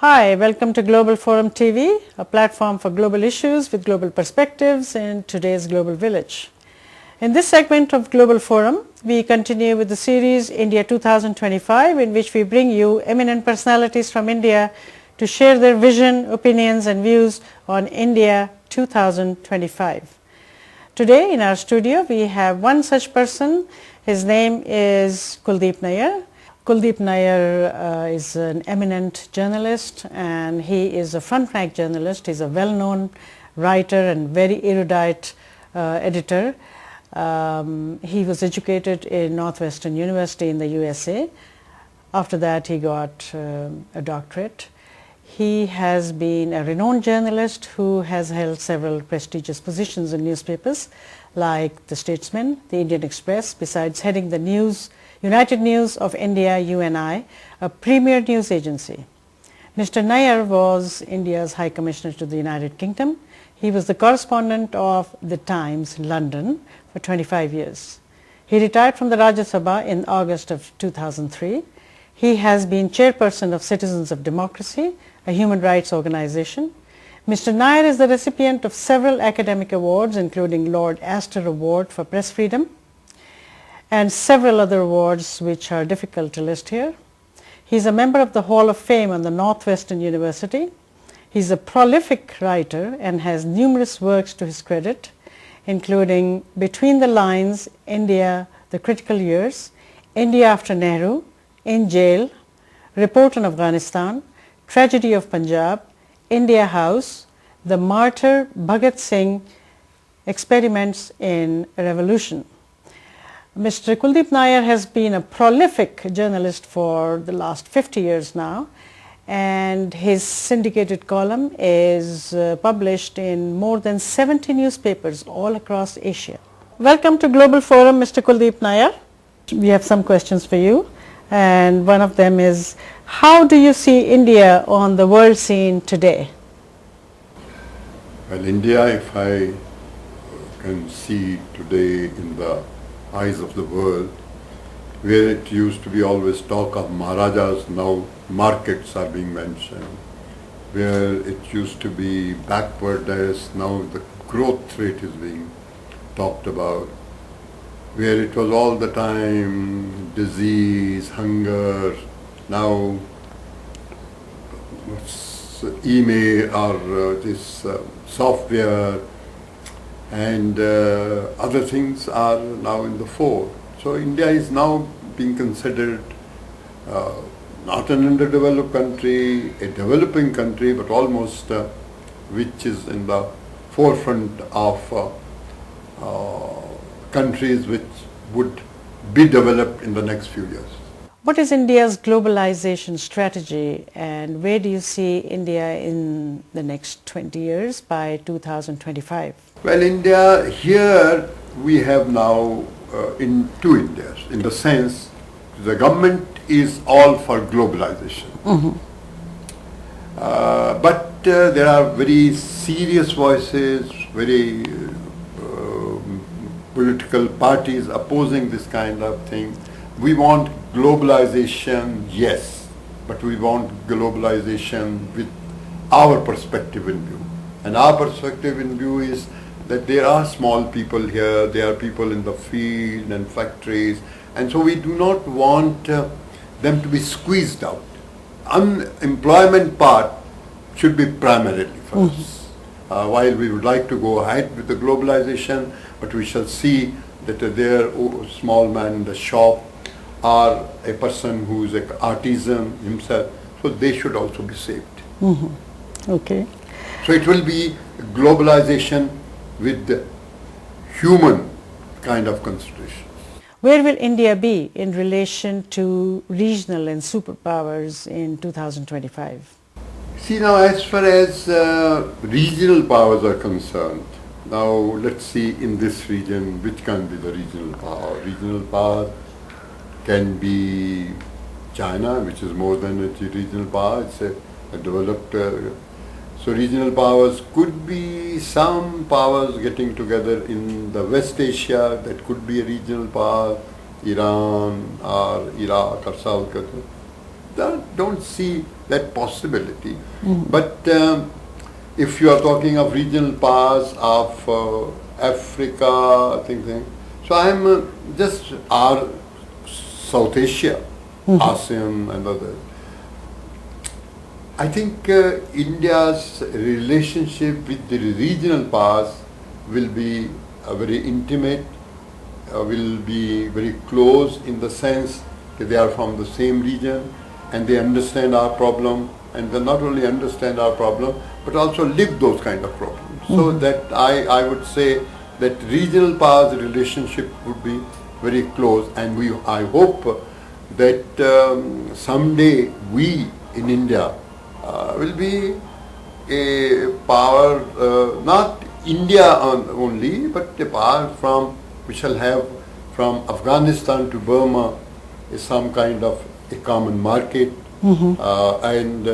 Hi, welcome to Global Forum TV, a platform for global issues with global perspectives in today's global village. In this segment of Global Forum, we continue with the series India 2025, in which we bring you eminent personalities from India to share their vision, opinions and views on India 2025. Today in our studio we have one such person. His name is Kuldip Nayar. Kuldip Nayar is an eminent journalist and he is a front-rank journalist. He is a well-known writer and very erudite editor. He was educated in Northwestern University in the USA. After that he got a doctorate. He has been a renowned journalist who has held several prestigious positions in newspapers like The Statesman, The Indian Express, besides heading the United News of India UNI, a premier news agency. Mr. Nayar was India's High Commissioner to the United Kingdom. He was the correspondent of The Times, London for 25 years. He retired from the Rajya Sabha in August of 2003. He has been chairperson of Citizens of Democracy, a human rights organization. Mr. Nayar is the recipient of several academic awards, including Lord Astor Award for Press Freedom and several other awards which are difficult to list here. He is a member of the Hall of Fame on the Northwestern University. He is a prolific writer and has numerous works to his credit, including Between the Lines, India, The Critical Years, India After Nehru, In Jail, Report on Afghanistan, Tragedy of Punjab, India House, The Martyr Bhagat Singh, Experiments in Revolution. Mr. Kuldip Nayar has been a prolific journalist for the last 50 years now, and his syndicated column is published in more than 70 newspapers all across Asia. Welcome to Global Forum, Mr. Kuldip Nayar. We have some questions for you, and one of them is, how do you see India on the world scene today? Well, India, if I can see today in the eyes of the world, where it used to be always talk of Maharajas, now markets are being mentioned. Where it used to be backwardness, now the growth rate is being talked about. Where it was all the time disease, hunger, now email or this software and other things are now in the fore. So India is now being considered not an underdeveloped country, a developing country, but almost which is in the forefront of countries which would be developed in the next few years. What is India's globalization strategy, and where do you see India in the next 20 years by 2025? Well, India, here we have now in two Indias, in the sense the government is all for globalization. But there are very serious voices, very political parties opposing this kind of thing. We want globalization, yes, but we want globalization with our perspective in view. And our perspective in view is that there are small people here, there are people in the field and factories, and so we do not want them to be squeezed out. Unemployment part should be primarily for us. While we would like to go ahead with the globalization, but we shall see that there small man in the shop or a person who is an artisan himself, so they should also be saved. Okay. So it will be globalization with the human kind of consideration. Where will India be in relation to regional and superpowers in 2025? See, now as far as regional powers are concerned, now let's see in this region which can be the regional power. Regional power can be China, which is more than a regional power, it's a developed so regional powers could be some powers getting together in the West Asia, that could be a regional power, Iran or Iraq or South Korea. don't see that possibility. But if you are talking of regional powers of Africa, things. So I'm just our South Asia, ASEAN and others. I think India's relationship with the regional powers will be very intimate, will be very close in the sense that they are from the same region and they understand our problem, and they not only understand our problem but also live those kind of problems. So that I would say that regional powers relationship would be very close, and I hope that someday we in India will be a power, not India only, but a power we shall have from Afghanistan to Burma is some kind of a common market and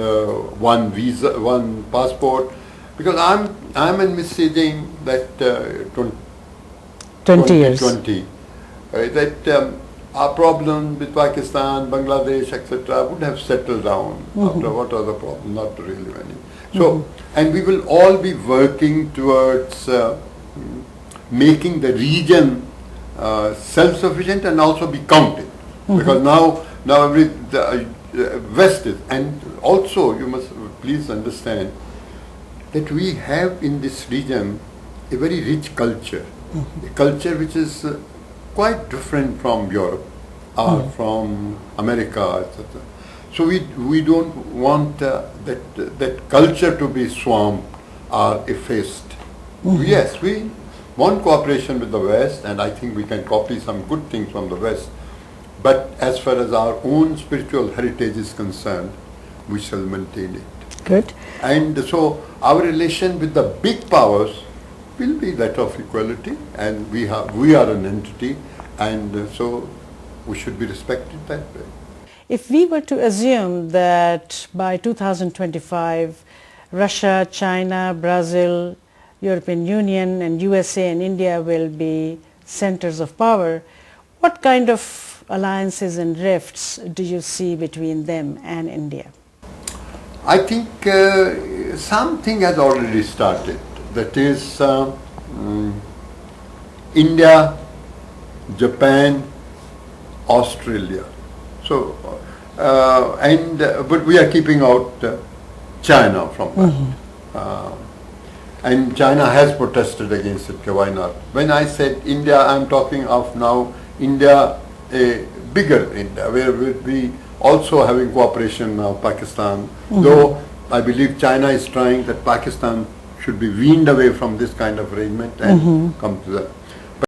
one visa, one passport. Because I'm envisaging that 20 years. 2020, that our problem with Pakistan, Bangladesh, etc. would have settled down after what are the problems? Not really many. So, and we will all be working towards making the region self-sufficient and also be counted. Because now the West is, and also you must please understand that we have in this region a very rich culture, a culture which is quite different from Europe or from America, etc. So we don't want that culture to be swamped or effaced. Yes, we want cooperation with the West, and I think we can copy some good things from the West. But as far as our own spiritual heritage is concerned, we shall maintain it. Good. And so our relation with the big powers will be that of equality, and we are an entity, and so we should be respected that way. If we were to assume that by 2025, Russia, China, Brazil, European Union and USA and India will be centers of power, what kind of alliances and rifts do you see between them and India? I think something has already started. That is India, Japan, Australia. So, but we are keeping out China from that. And China has protested against it. Why not? When I said India, I'm talking of now India, a bigger India, where we also having cooperation now, Pakistan. Though I believe China is trying that Pakistan should be weaned away from this kind of arrangement and come to the